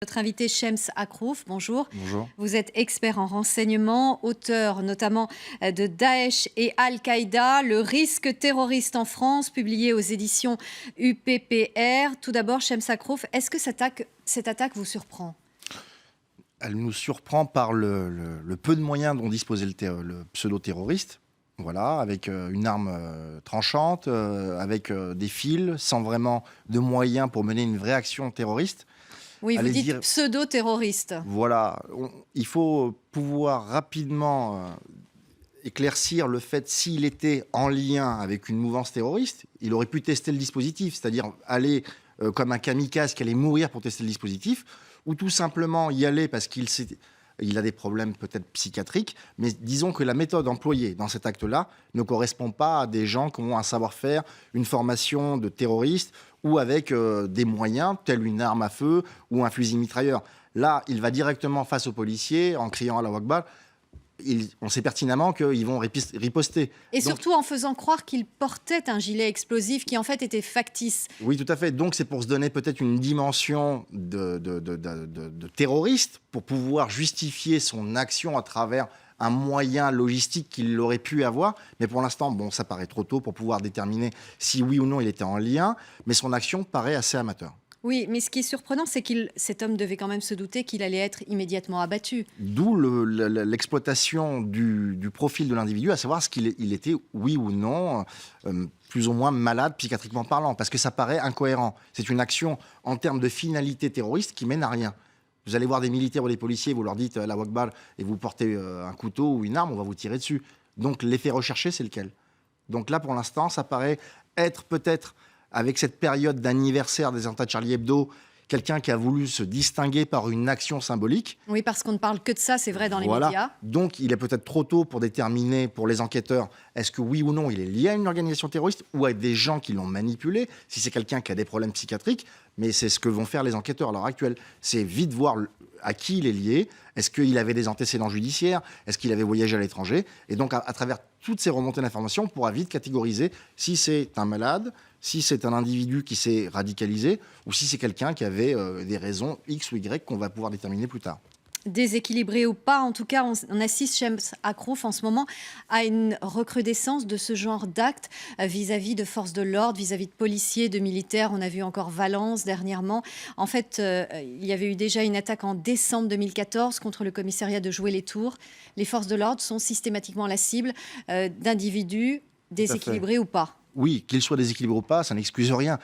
Notre invité Shems Akrouf, bonjour. Bonjour. Vous êtes expert en renseignement, auteur notamment de Daesh et Al-Qaïda, le risque terroriste en France, publié aux éditions UPPR. Tout d'abord, Shems Akrouf, est-ce que cette attaque vous surprend ? Elle nous surprend par le peu de moyens dont disposait le pseudo-terroriste. Voilà, avec une arme tranchante, avec des fils, sans vraiment de moyens pour mener une vraie action terroriste. Oui, vous Allez dites dire, pseudo-terroriste. voilà, il faut pouvoir rapidement éclaircir le fait s'il était en lien avec une mouvance terroriste. Il aurait pu tester le dispositif, c'est-à-dire aller comme un kamikaze qui allait mourir pour tester le dispositif, ou tout simplement y aller parce qu'il a des problèmes peut-être psychiatriques, mais disons que la méthode employée dans cet acte-là ne correspond pas à des gens qui ont un savoir-faire, une formation de terroriste ou avec des moyens, tels une arme à feu ou un fusil mitrailleur. Là, il va directement face aux policiers en criant Allahu Akbar. On sait pertinemment qu'ils vont riposter. Et Donc, surtout en faisant croire qu'il portait un gilet explosif qui en fait était factice. oui, tout à fait. Donc, c'est pour se donner peut-être une dimension de terroriste pour pouvoir justifier son action à travers un moyen logistique qu'il aurait pu avoir. Mais pour l'instant, bon, ça paraît trop tôt pour pouvoir déterminer si oui ou non il était en lien. Mais son action paraît assez amateur. Oui, mais ce qui est surprenant, c'est que cet homme devait quand même se douter qu'il allait être immédiatement abattu. D'où l'exploitation du profil de l'individu, à savoir ce qu'il était, oui ou non, plus ou moins malade psychiatriquement parlant, parce que ça paraît incohérent. C'est une action en termes de finalité terroriste qui mène à rien. Vous allez voir des militaires ou des policiers, vous leur dites la Wakbar et vous portez un couteau ou une arme, on va vous tirer dessus. Donc l'effet recherché, c'est lequel? Donc là, pour l'instant, ça paraît être peut-être, avec cette période d'anniversaire des attentats de Charlie Hebdo, quelqu'un qui a voulu se distinguer par une action symbolique. Oui, parce qu'on ne parle que de ça, c'est vrai, dans les Voilà. médias. Donc, il est peut-être trop tôt pour déterminer, pour les enquêteurs, est-ce que oui ou non, il est lié à une organisation terroriste ou à des gens qui l'ont manipulé, si c'est quelqu'un qui a des problèmes psychiatriques. Mais c'est ce que vont faire les enquêteurs à l'heure actuelle. C'est vite voir à qui il est lié. Est-ce qu'il avait des antécédents judiciaires? Est-ce qu'il avait voyagé à l'étranger? Et donc, à travers toutes ces remontées d'informations, on pourra vite catégoriser si c'est un malade, si c'est un individu qui s'est radicalisé, ou si c'est quelqu'un qui avait des raisons X ou Y qu'on va pouvoir déterminer plus tard. Déséquilibré ou pas, en tout cas, on assiste, Shems Akrouf, en ce moment, à une recrudescence de ce genre d'actes vis-à-vis de forces de l'ordre, vis-à-vis de policiers, de militaires. On a vu encore Valence dernièrement. En fait, il y avait eu déjà une attaque en décembre 2014 contre le commissariat de Joué-les-Tours. Les forces de l'ordre sont systématiquement la cible d'individus déséquilibrés ou pas. Oui, qu'ils soient déséquilibrés ou pas, ça n'excuse rien.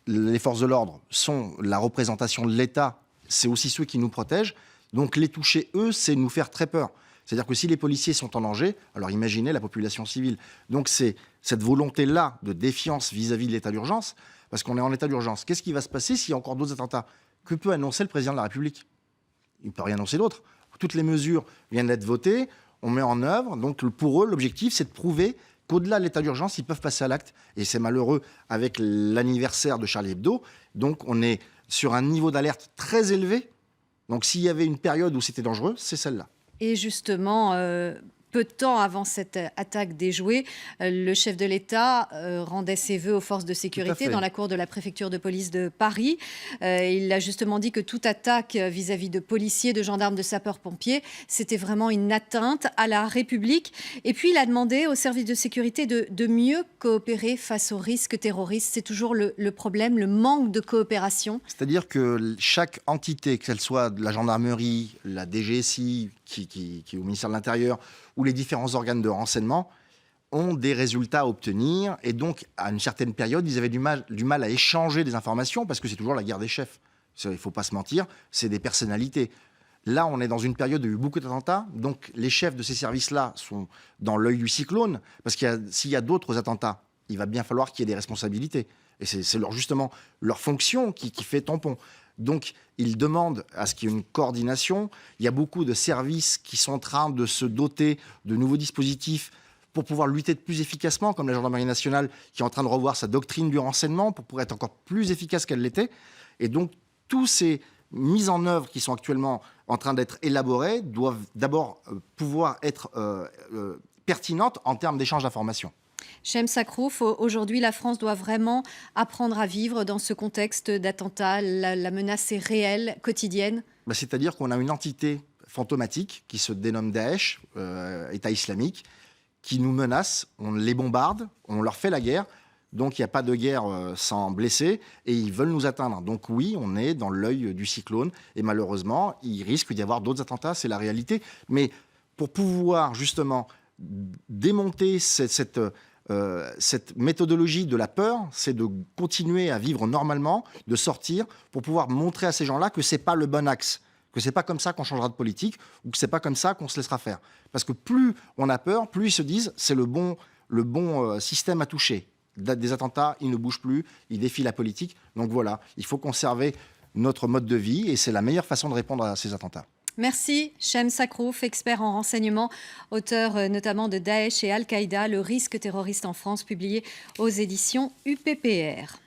Les forces de l'ordre sont la représentation de l'État, c'est aussi ceux qui nous protègent. Donc les toucher, eux, c'est nous faire très peur. C'est-à-dire que si les policiers sont en danger, alors imaginez la population civile. Donc c'est cette volonté-là de défiance vis-à-vis de l'état d'urgence, parce qu'on est en état d'urgence. Qu'est-ce qui va se passer s'il y a encore d'autres attentats? Que peut annoncer le président de la République? Il ne peut rien annoncer d'autre. Toutes les mesures viennent d'être votées, on met en œuvre. Donc pour eux, l'objectif, c'est de prouver qu'au-delà de l'état d'urgence, ils peuvent passer à l'acte. Et c'est malheureux avec l'anniversaire de Charlie Hebdo. Donc on est sur un niveau d'alerte très élevé. Donc s'il y avait une période où c'était dangereux, c'est celle-là. Et justement, peu de temps avant cette attaque déjouée, le chef de l'État rendait ses vœux aux forces de sécurité dans la cour de la préfecture de police de Paris. Il a justement dit que toute attaque vis-à-vis de policiers, de gendarmes, de sapeurs-pompiers, c'était vraiment une atteinte à la République. Et puis il a demandé aux services de sécurité de mieux coopérer face aux risques terroristes. C'est toujours le problème, le manque de coopération. C'est-à-dire que chaque entité, qu'elle soit de la gendarmerie, la DGSI, qui est au ministère de l'Intérieur, ou les différents organes de renseignement, ont des résultats à obtenir. Et donc, à une certaine période, ils avaient du mal à échanger des informations, parce que c'est toujours la guerre des chefs. Il ne faut pas se mentir, c'est des personnalités. Là, on est dans une période où il y a eu beaucoup d'attentats, donc les chefs de ces services-là sont dans l'œil du cyclone, parce que s'il y a d'autres attentats, il va bien falloir qu'il y ait des responsabilités. Et c'est justement leur fonction qui fait tampon. Donc, ils demandent à ce qu'il y ait une coordination. Il y a beaucoup de services qui sont en train de se doter de nouveaux dispositifs pour pouvoir lutter plus efficacement, comme la Gendarmerie nationale qui est en train de revoir sa doctrine du renseignement pour pouvoir être encore plus efficace qu'elle l'était. Et donc, tous ces mises en œuvre qui sont actuellement en train d'être élaborées doivent d'abord pouvoir être pertinentes en termes d'échange d'informations. Shem Sakrouf, aujourd'hui, la France doit vraiment apprendre à vivre dans ce contexte d'attentat. La menace est réelle, quotidienne. C'est-à-dire qu'on a une entité fantomatique qui se dénomme Daesh, État islamique, qui nous menace, on les bombarde, on leur fait la guerre. Donc il n'y a pas de guerre sans blessés et ils veulent nous atteindre. Donc oui, on est dans l'œil du cyclone et malheureusement, il risque d'y avoir d'autres attentats, c'est la réalité. Mais pour pouvoir justement démonter cette méthodologie de la peur, c'est de continuer à vivre normalement, de sortir pour pouvoir montrer à ces gens-là que c'est pas le bon axe, que c'est pas comme ça qu'on changera de politique ou que c'est pas comme ça qu'on se laissera faire. Parce que plus on a peur, plus ils se disent c'est le bon système à toucher. Des attentats, ils ne bougent plus, ils défient la politique. Donc voilà, il faut conserver notre mode de vie et c'est la meilleure façon de répondre à ces attentats. Merci, Shem Sakrouf, expert en renseignement, auteur notamment de Daesh et Al-Qaïda, le risque terroriste en France, publié aux éditions UPPR.